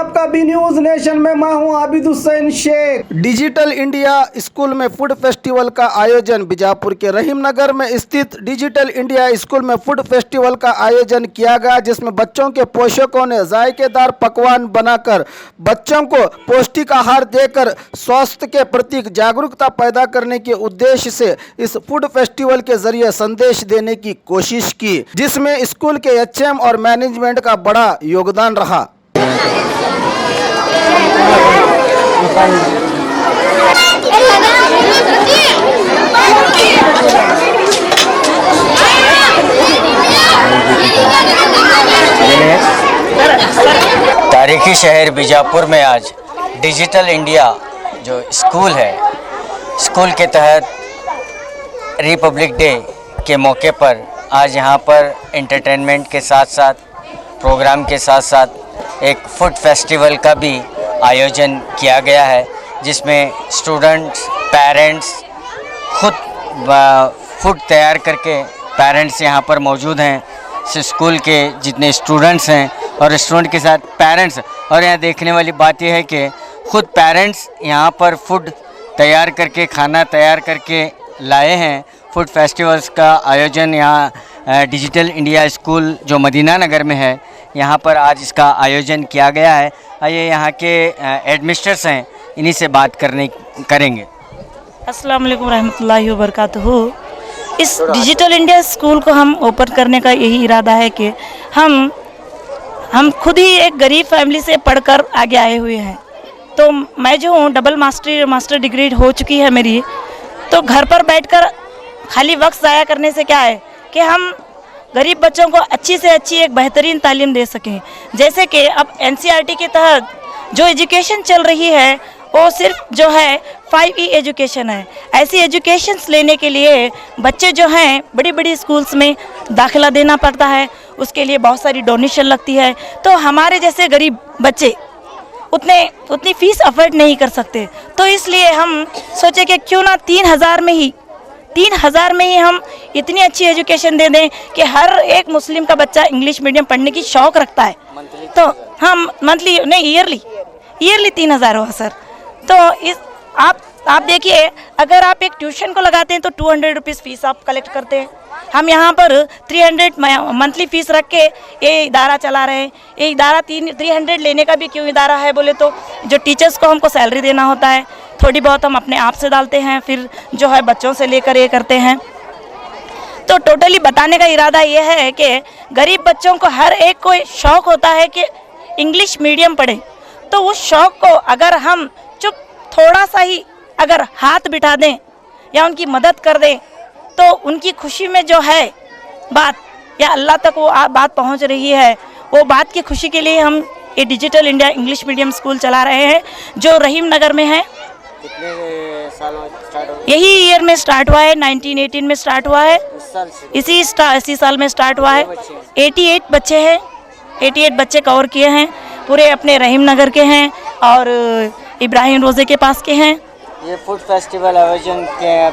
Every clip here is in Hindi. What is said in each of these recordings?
आपका बी न्यूज नेशन में मैं हूं Abid Hussain Sheikh. Digital India school में फूड फेस्टिवल का आयोजन। बीजापुर के रहीमनगर में स्थित डिजिटल इंडिया स्कूल में फूड फेस्टिवल का आयोजन किया गया, जिसमें बच्चों के पोषकों ने जायकेदार पकवान बनाकर बच्चों को पौष्टिक आहार देकर स्वास्थ्य के प्रति जागरूकता पैदा करने के उद्देश्य से इस फूड फेस्टिवल के जरिए संदेश देने की कोशिश की, जिसमें स्कूल के एचएम और मैनेजमेंट का बड़ा योगदान रहा। तारीखी शहर बीजापुर में आज डिजिटल इंडिया जो स्कूल है, स्कूल के तहत रिपब्लिक डे के मौके पर आज यहाँ पर एंटरटेनमेंट के साथ साथ प्रोग्राम के साथ साथ एक फूड फेस्टिवल का भी आयोजन किया गया है, जिसमें स्टूडेंट्स, पेरेंट्स खुद फूड तैयार करके पेरेंट्स यहाँ पर मौजूद हैं। स्कूल के जितने स्टूडेंट्स हैं और स्टूडेंट के साथ पेरेंट्स, और यहाँ देखने वाली बात यह है कि खुद पेरेंट्स यहाँ पर फूड तैयार करके, खाना तैयार करके लाए हैं। फूड फेस्टिवल्स का आयोजन यहाँ डिजिटल इंडिया स्कूल जो मदीना नगर में है, यहाँ पर आज इसका आयोजन किया गया है। आइए यहाँ के एडमिनिस्ट्रेटर्स हैं, इन्हीं से बात करेंगे। अस्सलाम वालेकुम रहमतुल्लाहि व बरकातुहू। इस डिजिटल इंडिया स्कूल को हम ओपन करने का यही इरादा है कि हम खुद ही एक गरीब फैमिली से पढ़कर आगे आए हुए हैं। तो मैं जो हूँ डबल मास्टर डिग्री हो चुकी है मेरी, तो घर पर बैठकर खाली वक्त ज़ाया करने से क्या है कि हम गरीब बच्चों को अच्छी से अच्छी एक बेहतरीन तालीम दे सकें। जैसे कि अब एनसीईआरटी के तहत जो एजुकेशन चल रही है वो सिर्फ जो है 5E एजुकेशन है। ऐसी एजुकेशंस लेने के लिए बच्चे जो हैं बड़ी बड़ी स्कूल्स में दाखिला देना पड़ता है, उसके लिए बहुत सारी डोनेशन लगती है। तो हमारे जैसे गरीब बच्चे उतनी फ़ीस अफोर्ड नहीं कर सकते, तो इसलिए हम सोचे कि क्यों ना 3,000 में ही हम इतनी अच्छी एजुकेशन दे दें कि हर एक मुस्लिम का बच्चा इंग्लिश मीडियम पढ़ने की शौक़ रखता है। तो हम मंथली नहीं, ईयरली 3,000 हुआ सर। तो इस आप देखिए, अगर आप एक ट्यूशन को लगाते हैं तो 200 रुपीज़ फ़ीस आप कलेक्ट करते हैं। हम यहाँ पर 300 मंथली फ़ीस रख के ये इदारा चला रहे हैं। ये इदारा 300 लेने का भी क्यों इदारा है बोले तो जो टीचर्स को हमको सैलरी देना होता है, थोड़ी बहुत हम अपने आप से डालते हैं, फिर जो है बच्चों से लेकर ये करते हैं। तो टोटली बताने का इरादा ये है कि गरीब बच्चों को हर एक को शौक़ होता है कि इंग्लिश मीडियम पढ़े, तो उस शौक़ को अगर हम थोड़ा सा ही अगर हाथ बिठा दें या उनकी मदद कर दें, तो उनकी खुशी में जो है बात या अल्लाह तक वो बात पहुंच रही है। वो बात की खुशी के लिए हम ये digital India English medium school चला रहे हैं, जो रहीम नगर में है। कितने साल स्टार्ट हो? यही ईयर में स्टार्ट हुआ है, 1918 में स्टार्ट हुआ है, इसी साल में स्टार्ट हुआ है। 88 बच्चे हैं, 88 बच्चे कवर किए हैं, पूरे अपने रहीम नगर के हैं और इब्राहिम रोज़े के पास के हैं। ये फूड फेस्टिवल आयोजन के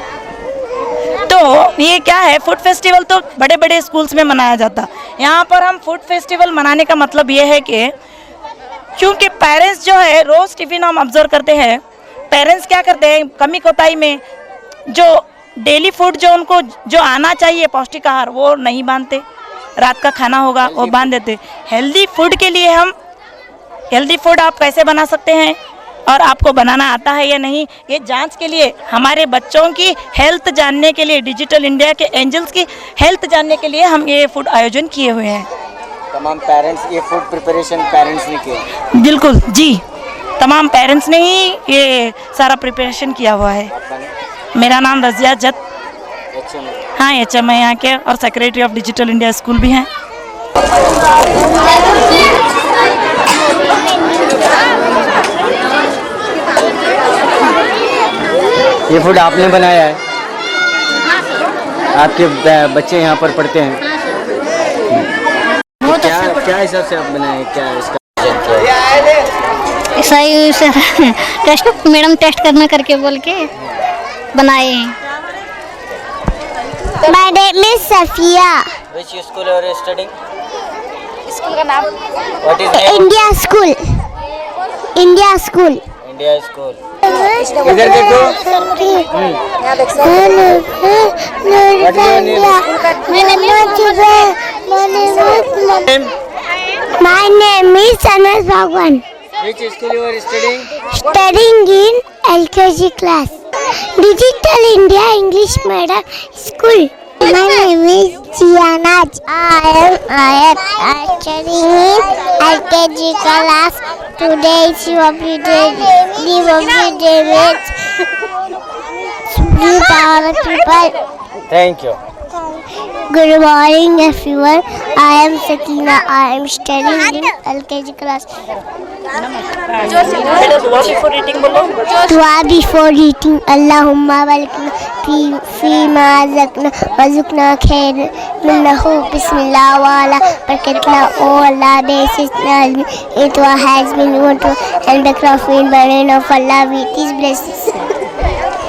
तो ये क्या है, फूड फेस्टिवल तो बड़े बड़े स्कूल्स में मनाया जाता, यहाँ पर हम फूड फेस्टिवल मनाने का मतलब ये है कि क्योंकि पेरेंट्स जो है रोज़ टिफ़िन हम ऑब्जर्व करते हैं, पेरेंट्स क्या करते हैं कमी कोताही में जो डेली फूड जो उनको जो आना चाहिए पौष्टिक आहार वो नहीं बांधते, रात का खाना होगा वो बांध देते। हेल्दी फूड के लिए हम हेल्दी फूड आप कैसे बना सकते हैं और आपको बनाना आता है या नहीं, ये जांच के लिए हमारे बच्चों की हेल्थ जानने के लिए, डिजिटल इंडिया के एंजल्स की हेल्थ जानने के लिए हम ये फूड आयोजन किए हुए हैं। तमाम पेरेंट्स ये फूड प्रिपरेशन पेरेंट्स ने किया? बिल्कुल जी, तमाम पेरेंट्स ने ही ये सारा प्रिपरेशन किया हुआ है। मेरा नाम रज़िया जत, हाँ एचएम है यहाँ के और secretary of digital India school भी हैं। ये फूड आपने बनाया है? आपके बच्चे यहाँ पर पढ़ते हैं? क्या हिसाब से आप बनाए, क्या इसका ऐसा ही टेस्ट मैडम टेस्ट करना करके बोल के बनाए हैं। My name is Safia. Which school are you studying? School का नाम What is name? India school. India school. India school. इधर देखो। My name is Anas Bhagwan. Which school you are studying? Studying in LKG class. Digital India English Medium School. My name is Jianaj. I am studying in LKG class. Today is Republic Day. People. Thank you. Good morning, everyone. I am Sakina. I am studying in LKG class. Dua before eating. Allahumma balikna fima zakna wazukna khair minnahu bismillah wa ala barakatna. Oh Allah, this is Nalmi. It has been want to and the crafting burden of Allah with His blessings.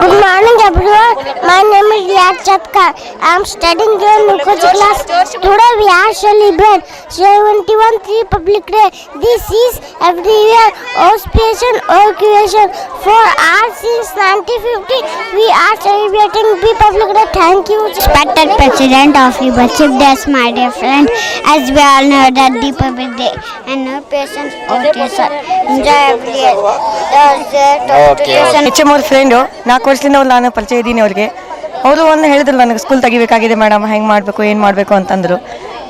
Good morning, everyone. My name is Riyad Chatkar. I am studying in LKG class. Today we are celebrating 71th Republic Day. This is every year auspicious occasion for us since 1950. We are celebrating Republic Day. Thank you. Respected President of Republic Day, my dear friend. As we all know that Republic Day and no patience occasion. Enjoy every year. HM ಅವ್ರ ಫ್ರೆಂಡು 4 ವರ್ಷದಿಂದ ನಾನು ಪರಿಚಯ ಇದ್ದೀನಿ ಅವ್ರಿಗೆ. ಅವರು ಒಂದು ಹೇಳಿದ್ರು ನನಗೆ ಸ್ಕೂಲ್ ತೆಗಿಬೇಕಾಗಿದೆ ಮೇಡಮ್, ಹೆಂಗೆ ಮಾಡಬೇಕು ಏನು ಮಾಡಬೇಕು ಅಂತಂದರು.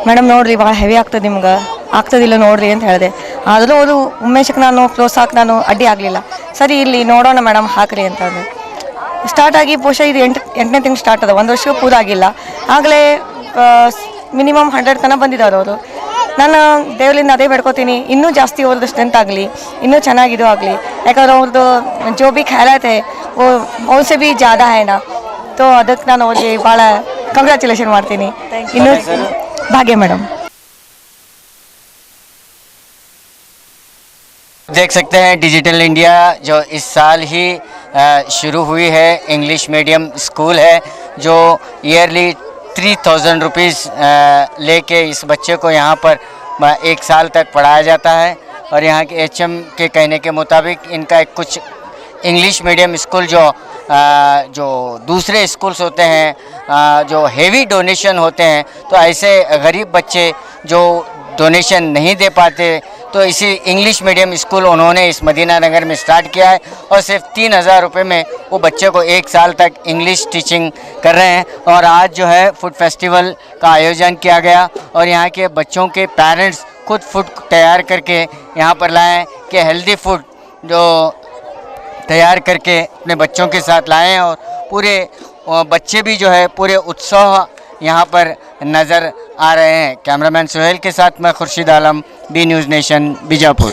ಮೇಡಮ್ ನೋಡಿರಿ ಭಾಳ ಹೆವಿ ಆಗ್ತದೆ ನಿಮ್ಗೆ, ಆಗ್ತದಿಲ್ಲ ನೋಡಿರಿ ಅಂತ ಹೇಳಿದೆ. ಆದರೂ ಅವರು ಉಮೇಶಕ್ಕೆ ನಾನು ಪ್ರೋತ್ಸಾಹಕ್ಕೆ ನಾನು ಅಡ್ಡಿ ಆಗಲಿಲ್ಲ. ಸರಿ ಇಲ್ಲಿ ನೋಡೋಣ ಮೇಡಮ್ ಹಾಕ್ರಿ ಅಂತಂದು ಸ್ಟಾರ್ಟ್ ಆಗಿ ಬಹುಶಃ ಇದು 8ನೇ ತಿಂಗಳು ಸ್ಟಾರ್ಟ್ ಅದ, 1 ವರ್ಷಕ್ಕೆ ಪೂರ ಆಗಿಲ್ಲ. ಆಗಲೇ ಮಿನಿಮಮ್ 100 ತನಕ ಬಂದಿದ್ದಾರೆ ಅವರು. ನಾನು ದೇವರಿಂದ ಅದೇ ಬೇಡ್ಕೋತೀನಿ, ಇನ್ನೂ ಜಾಸ್ತಿ ಅವ್ರದ್ದು ಸ್ಟ್ರೆಂತ್ ಆಗಲಿ, ಇನ್ನೂ ಚೆನ್ನಾಗಿದು ಆಗಲಿ. ಯಾಕಂದ್ರೆ ಅವ್ರದ್ದು ಜೋ ಬಿ ಖೈರಾತ್ वो उनसे भी ज़्यादा है ना, तो ಅದಕ್ಕೆ ನಾನು ಅವ್ರಿಗೆ ಭಾಳ ಕಂಗ್ರ್ಯಾಚುಲೇಷನ್ ಮಾಡ್ತೀನಿ. ಇನ್ನೂ ಭಾಗ್ಯ ಮೇಡಮ್. देख सकते हैं डिजिटल इंडिया जो इस साल ही शुरू हुई है, इंग्लिश मीडियम स्कूल है जो ईयरली 3000 रुपीज़ लेके इस बच्चे को यहाँ पर 1 साल तक पढ़ाया जाता है. और यहाँ के HM के कहने के मुताबिक इनका एक कुछ इंग्लिश मीडियम स्कूल जो दूसरे स्कूल्स होते हैं जो हेवी डोनेशन होते हैं, तो ऐसे गरीब बच्चे जो डोनेशन नहीं दे पाते, तो इसी इंग्लिश मीडियम स्कूल उन्होंने इस मदीना नगर में स्टार्ट किया है. और सिर्फ 3000 रुपये में वो बच्चे को 1 साल तक इंग्लिश टीचिंग कर रहे हैं. और आज जो है फूड फेस्टिवल का आयोजन किया गया और यहाँ के बच्चों के पेरेंट्स खुद फूड तैयार करके यहाँ पर लाए कि हेल्दी फूड जो तैयार करके अपने बच्चों के साथ लाएं. और पूरे बच्चे भी जो है पूरे उत्साह यहाँ पर नज़र आ रहे हैं. कैमरामैन सुहेल के साथ मैं Khurshid Alam, B news nation, Bijapur.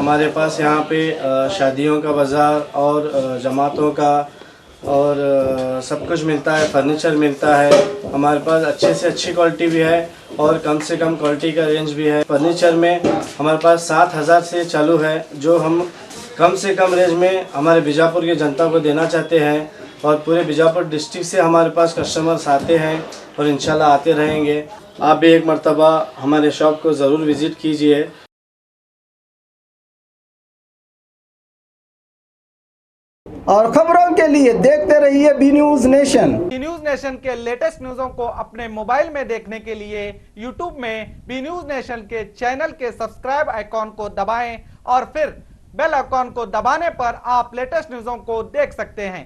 हमारे पास यहाँ पे शादियों का बाज़ार और जमातों का और सब कुछ मिलता है, फर्नीचर मिलता है. हमारे पास अच्छे से अच्छी क्वालिटी भी है और कम से कम क्वालिटी का रेंज भी है. फर्नीचर में हमारे पास 7000 से चालू है, जो हम कम से कम रेंज में हमारे बीजापुर की जनता को देना चाहते हैं. और पूरे बीजापुर डिस्ट्रिक्ट से हमारे पास कस्टमर्स आते हैं और इंशाल्लाह आते रहेंगे. आप भी एक मर्तबा हमारे शॉप को ज़रूर विज़िट कीजिए. और खबरों के लिए देखते रहिए B news nation. B news nation के लेटेस्ट न्यूज़ों को अपने मोबाइल में देखने के लिए यूट्यूब में बी न्यूज़ नेशन के चैनल के सब्सक्राइब आइकॉन को दबाएं और फिर बेल आइकॉन को दबाने पर आप लेटेस्ट न्यूज़ों को देख सकते हैं.